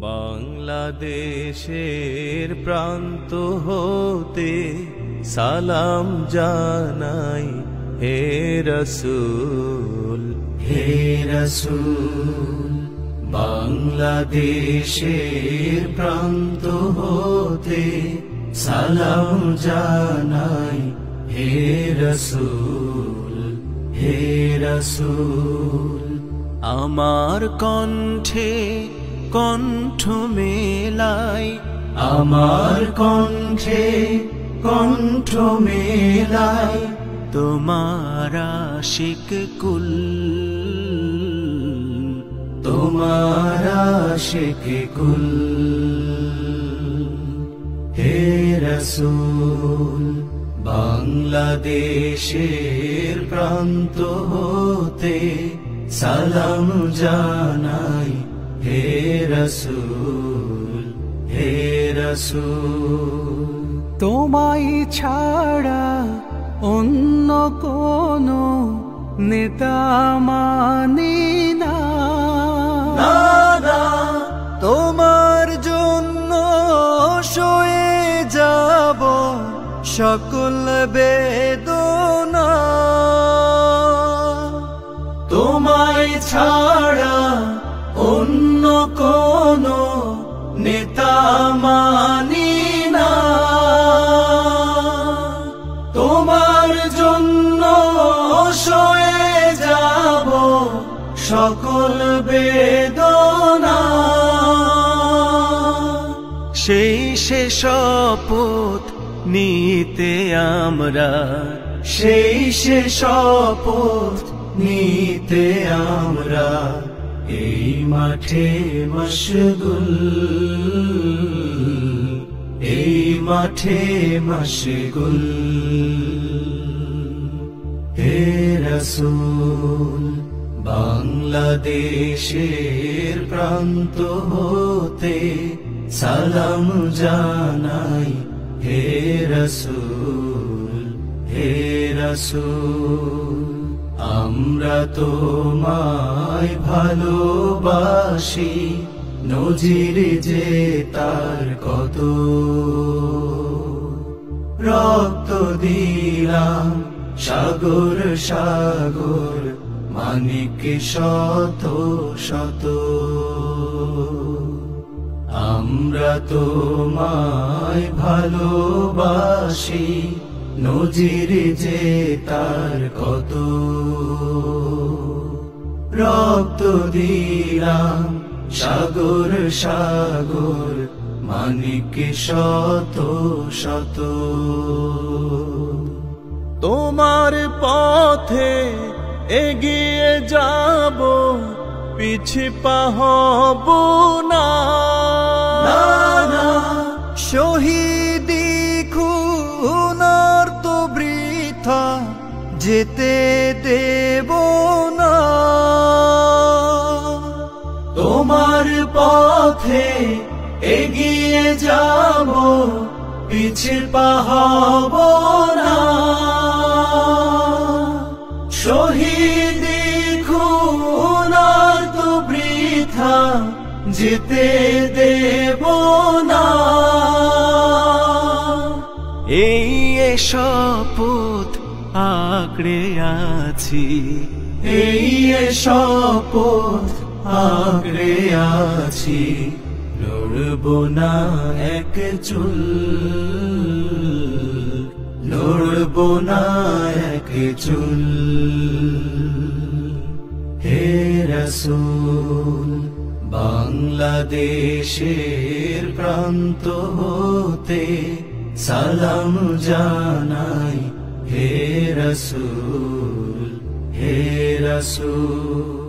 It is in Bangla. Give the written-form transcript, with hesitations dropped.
বাংলাদেশের প্রান্ত হতে সালাম জানাই হে রাসূল, হে রাসূল। বাংলাদেশের প্রান্ত হতে সালাম জানাই হে রাসূল, হে রাসূল। আমার কণ্ঠে কণ্ঠ মেলাই, আমার কণ্ঠে কণ্ঠ মেলাই তোমার আশিক কুল, তোমার আশিক কুল। হে রাসূল, বাংলাদেশের প্রান্ত হতে সালাম জানাই হে রাসূল, হে রাসূল। তোমায় ছাড়া অন্য কোনো নেতা মানি না, তোমার জন্য সয়ে যাব সকল বেদনা। তোমায় ছাড়া অন্য কোনো নেতা মানি না, তোমার জন্য সয়ে যাব সকল বেদনা। সেই শপথ নিতে আমরা, সেই শপথ নিতে আমরা এই মাঠে মশগুল, এই মাঠে মশগুল। হে রাসূল, বাংলাদেশের প্রান্ত হতে সালাম জানাই হে রাসূল, হে রাসূল। আমরা তোমায় ভালোবাসি, নজির যে তার কত, রক্ত দিলাম সাগর সাগর, মানিক শত শত। আমরা তোমায় ভালোবাসি, নজির যে তার কত, রক্ত দিলাম সাগর সাগর, মানিক শত শত। তোমার পথে এগিয়ে যাব, পিছে পা হব না, শহীদি খুনার তো বৃথা যেতে দেব না। তোমার পথে এগিয়ে যাব, পিছে পা হব না, শহীদি খুনার তো বৃথা যেতে দেব না। এই শপথ আঁকড়ে আছি, এই শপথ আঁকড়ে আছি, লড়ব না এক চুল, লড়ব না এক চুল। হে রাসূল, বাংলাদেশের প্রান্ত হতে সালাম জানাই হে রাসূল, হে রাসূল।